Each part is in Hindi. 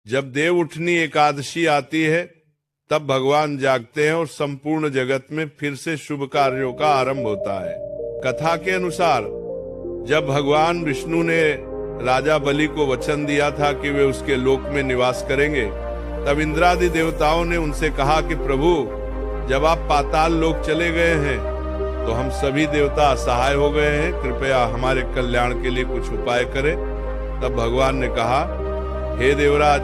जब देव उठनी एकादशी आती है तब भगवान जागते हैं और संपूर्ण जगत में फिर से शुभ कार्यों का आरंभ होता है। कथा के अनुसार जब भगवान विष्णु ने राजा बलि को वचन दिया था कि वे उसके लोक में निवास करेंगे, तब इंद्रादि देवताओं ने उनसे कहा कि प्रभु, जब आप पाताल लोक चले गए हैं तो हम सभी देवता असहाय हो गए हैं, कृपया हमारे कल्याण के लिए कुछ उपाय करें। तब भगवान ने कहा, हे देवराज,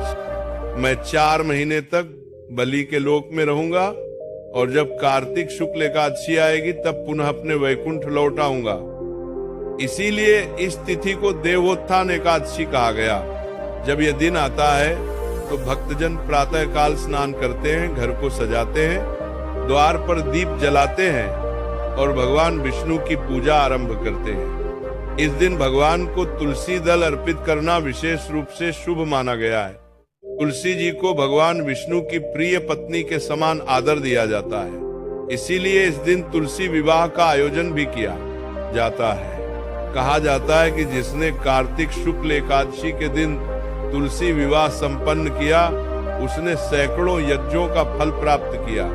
मैं 4 महीने तक बलि के लोक में रहूंगा और जब कार्तिक शुक्ल एकादशी आएगी तब पुनः अपने वैकुंठ लौट आऊंगा। इसीलिए इस तिथि को देवोत्थान एकादशी कहा गया। जब यह दिन आता है तो भक्तजन प्रातः काल स्नान करते हैं, घर को सजाते हैं, द्वार पर दीप जलाते हैं और भगवान विष्णु की पूजा आरंभ करते हैं। इस दिन भगवान को तुलसी दल अर्पित करना विशेष रूप से शुभ माना गया है। तुलसी जी को भगवान विष्णु की प्रिय पत्नी के समान आदर दिया जाता है। इसीलिए इस दिन तुलसी विवाह का आयोजन भी किया जाता है। कहा जाता है कि जिसने कार्तिक शुक्ल एकादशी के दिन तुलसी विवाह संपन्न किया, उसने सैकड़ों यज्ञों का फल प्राप्त किया।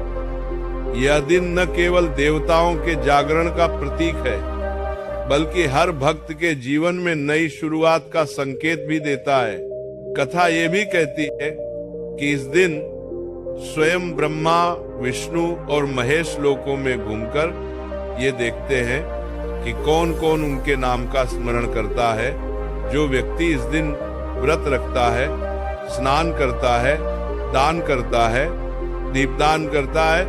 यह दिन न केवल देवताओं के जागरण का प्रतीक है, बल्कि हर भक्त के जीवन में नई शुरुआत का संकेत भी देता है। कथा ये भी कहती है कि इस दिन स्वयं ब्रह्मा, विष्णु और महेश लोकों में घूमकर ये देखते हैं कि कौन कौन उनके नाम का स्मरण करता है। जो व्यक्ति इस दिन व्रत रखता है, स्नान करता है, दान करता है, दीपदान करता है,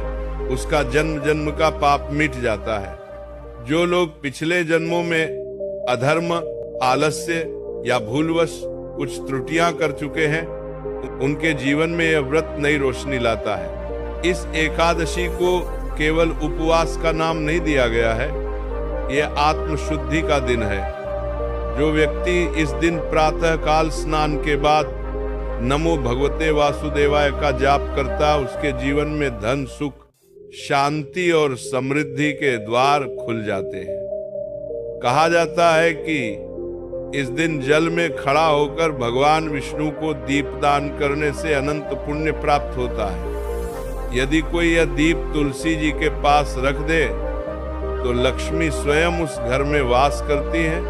उसका जन्म जन्म का पाप मिट जाता है। जो लोग पिछले जन्मों में अधर्म, आलस्य या भूलवश कुछ त्रुटियां कर चुके हैं, उनके जीवन में यह व्रत नई रोशनी लाता है। इस एकादशी को केवल उपवास का नाम नहीं दिया गया है, यह आत्मशुद्धि का दिन है। जो व्यक्ति इस दिन प्रातः काल स्नान के बाद नमो भगवते वासुदेवाय का जाप करता, उसके जीवन में धन, सुख, शांति और समृद्धि के द्वार खुल जाते हैं। कहा जाता है कि इस दिन जल में खड़ा होकर भगवान विष्णु को दीपदान करने से अनंत पुण्य प्राप्त होता है। यदि कोई यह दीप तुलसी जी के पास रख दे तो लक्ष्मी स्वयं उस घर में वास करती है।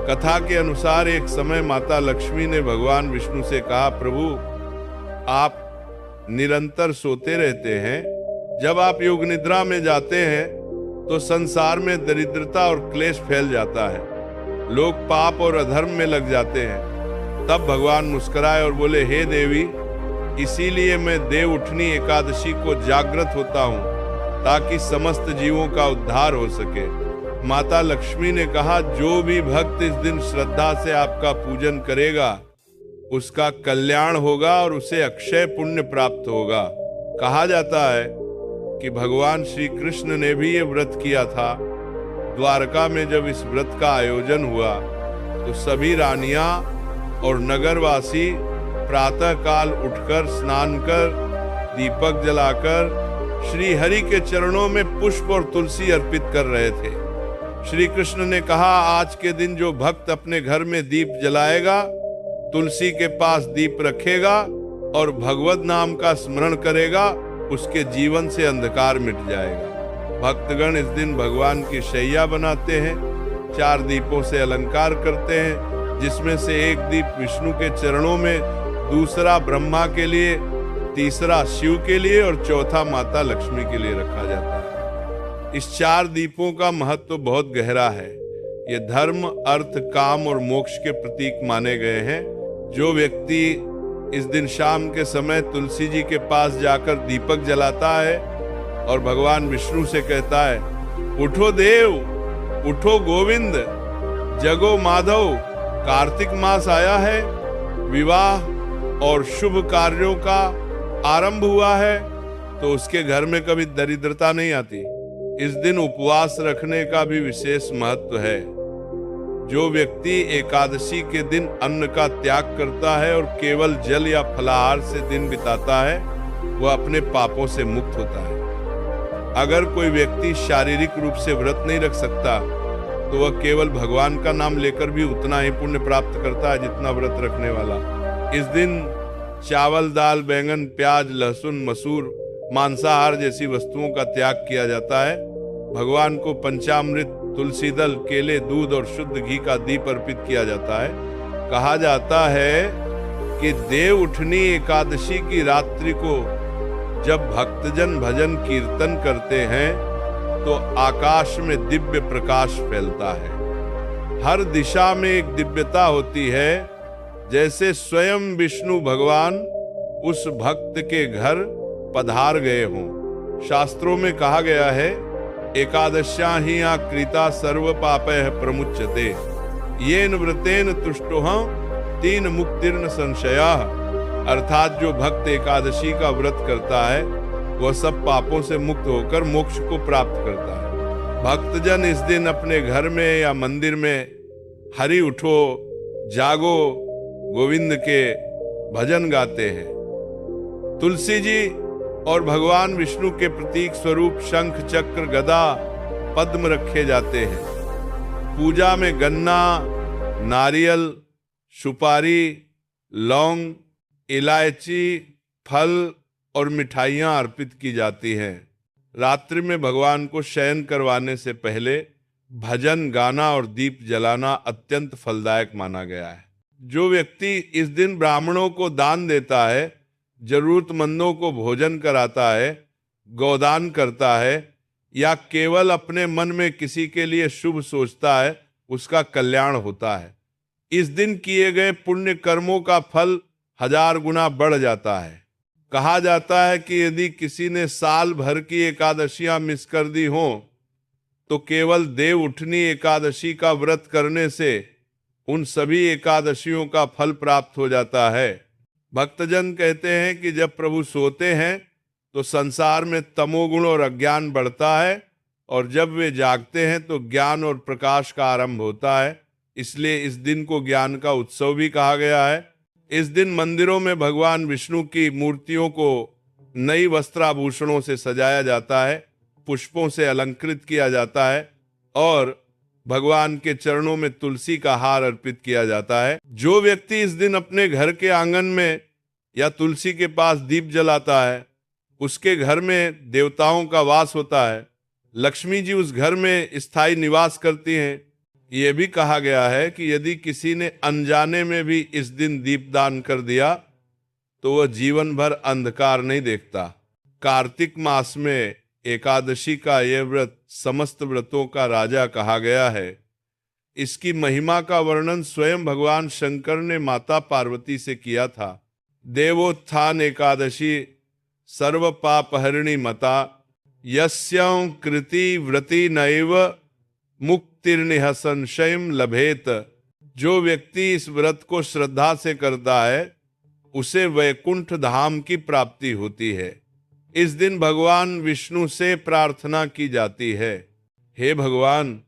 कथा के अनुसार एक समय माता लक्ष्मी ने भगवान विष्णु से कहा, प्रभु, आप निरंतर सोते रहते हैं। जब आप योग निद्रा में जाते हैं तो संसार में दरिद्रता और क्लेश फैल जाता है, लोग पाप और अधर्म में लग जाते हैं। तब भगवान मुस्कुराए और बोले, हे देवी, इसीलिए मैं देव उठनी एकादशी को जागृत होता हूँ ताकि समस्त जीवों का उद्धार हो सके। माता लक्ष्मी ने कहा, जो भी भक्त इस दिन श्रद्धा से आपका पूजन करेगा उसका कल्याण होगा और उसे अक्षय पुण्य प्राप्त होगा। कहा जाता है कि भगवान श्री कृष्ण ने भी ये व्रत किया था। द्वारका में जब इस व्रत का आयोजन हुआ तो सभी रानियां और नगरवासी प्रातः काल उठकर स्नान कर, दीपक जलाकर श्री हरि के चरणों में पुष्प और तुलसी अर्पित कर रहे थे। श्री कृष्ण ने कहा, आज के दिन जो भक्त अपने घर में दीप जलाएगा, तुलसी के पास दीप रखेगा और भगवत नाम का स्मरण करेगा, उसके जीवन से अंधकार मिट जाएगा। भक्तगण इस दिन भगवान की शैया बनाते हैं, 4 दीपों से अलंकार करते हैं, जिसमें से एक दीप विष्णु के चरणों में, दूसरा ब्रह्मा के लिए, तीसरा शिव के लिए और चौथा माता लक्ष्मी के लिए रखा जाता है। इस 4 दीपों का महत्व बहुत गहरा है। ये धर्म, अर्थ, काम और मोक्ष के प्रतीक माने गए हैं। जो व्यक्ति इस दिन शाम के समय तुलसी जी के पास जाकर दीपक जलाता है और भगवान विष्णु से कहता है, उठो देव, उठो गोविंद, जगो माधव, कार्तिक मास आया है, विवाह और शुभ कार्यों का आरंभ हुआ है, तो उसके घर में कभी दरिद्रता नहीं आती। इस दिन उपवास रखने का भी विशेष महत्व है। जो व्यक्ति एकादशी के दिन अन्न का त्याग करता है और केवल जल या फलाहार से दिन बिताता है, वह अपने पापों से मुक्त होता है। अगर कोई व्यक्ति शारीरिक रूप से व्रत नहीं रख सकता तो वह केवल भगवान का नाम लेकर भी उतना ही पुण्य प्राप्त करता है जितना व्रत रखने वाला। इस दिन चावल, दाल, बैंगन, प्याज, लहसुन, मसूर, मांसाहार जैसी वस्तुओं का त्याग किया जाता है। भगवान को पंचामृत, तुलसी दल, केले, दूध और शुद्ध घी का दीप अर्पित किया जाता है। कहा जाता है कि देव उठनी एकादशी की रात्रि को जब भक्तजन भजन कीर्तन करते हैं तो आकाश में दिव्य प्रकाश फैलता है। हर दिशा में एक दिव्यता होती है, जैसे स्वयं विष्णु भगवान उस भक्त के घर पधार गए हों। शास्त्रों में कहा गया है, एकादश्यां हि कृता सर्व पापैः प्रमुच्यते, येन व्रतेन तुष्टोऽहं तीन मुक्तिर्न संशयः। अर्थात जो भक्त एकादशी का व्रत करता है वह सब पापों से मुक्त होकर मोक्ष को प्राप्त करता है। भक्तजन इस दिन अपने घर में या मंदिर में हरि उठो, जागो, गोविंद के भजन गाते हैं। तुलसी जी और भगवान विष्णु के प्रतीक स्वरूप शंख, चक्र, गदा, पद्म रखे जाते हैं। पूजा में गन्ना, नारियल, सुपारी, लौंग, इलायची, फल और मिठाइयां अर्पित की जाती हैं। रात्रि में भगवान को शयन करवाने से पहले भजन गाना और दीप जलाना अत्यंत फलदायक माना गया है। जो व्यक्ति इस दिन ब्राह्मणों को दान देता है, जरूरतमंदों को भोजन कराता है, गोदान करता है या केवल अपने मन में किसी के लिए शुभ सोचता है, उसका कल्याण होता है। इस दिन किए गए पुण्य कर्मों का फल 1000 गुना बढ़ जाता है। कहा जाता है कि यदि किसी ने साल भर की एकादशियां मिस कर दी हों तो केवल देव उठनी एकादशी का व्रत करने से उन सभी एकादशियों का फल प्राप्त हो जाता है। भक्तजन कहते हैं कि जब प्रभु सोते हैं तो संसार में तमोगुण और अज्ञान बढ़ता है और जब वे जागते हैं तो ज्ञान और प्रकाश का आरंभ होता है। इसलिए इस दिन को ज्ञान का उत्सव भी कहा गया है। इस दिन मंदिरों में भगवान विष्णु की मूर्तियों को नई वस्त्राभूषणों से सजाया जाता है, पुष्पों से अलंकृत किया जाता है और भगवान के चरणों में तुलसी का हार अर्पित किया जाता है। जो व्यक्ति इस दिन अपने घर के आंगन में या तुलसी के पास दीप जलाता है, उसके घर में देवताओं का वास होता है। लक्ष्मी जी उस घर में स्थायी निवास करती हैं। ये भी कहा गया है कि यदि किसी ने अनजाने में भी इस दिन दीपदान कर दिया तो वह जीवन भर अंधकार नहीं देखता। कार्तिक मास में एकादशी का यह व्रत समस्त व्रतों का राजा कहा गया है। इसकी महिमा का वर्णन स्वयं भगवान शंकर ने माता पार्वती से किया था। देवोत्थान एकादशी सर्व पापहरिणी मता, यस्यां कृति व्रति नैव मुक्तिर्निह संशयं लभेत। जो व्यक्ति इस व्रत को श्रद्धा से करता है उसे वैकुंठ धाम की प्राप्ति होती है। इस दिन भगवान विष्णु से प्रार्थना की जाती है, हे भगवान,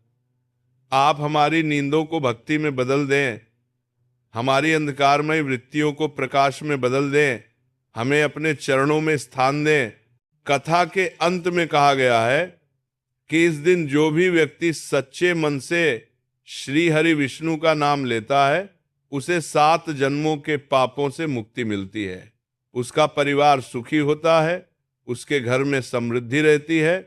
आप हमारी नींदों को भक्ति में बदल दें, हमारी अंधकारमय वृत्तियों को प्रकाश में बदल दें, हमें अपने चरणों में स्थान दें। कथा के अंत में कहा गया है कि इस दिन जो भी व्यक्ति सच्चे मन से श्री हरि विष्णु का नाम लेता है उसे 7 जन्मों के पापों से मुक्ति मिलती है। उसका परिवार सुखी होता है, उसके घर में समृद्धि रहती है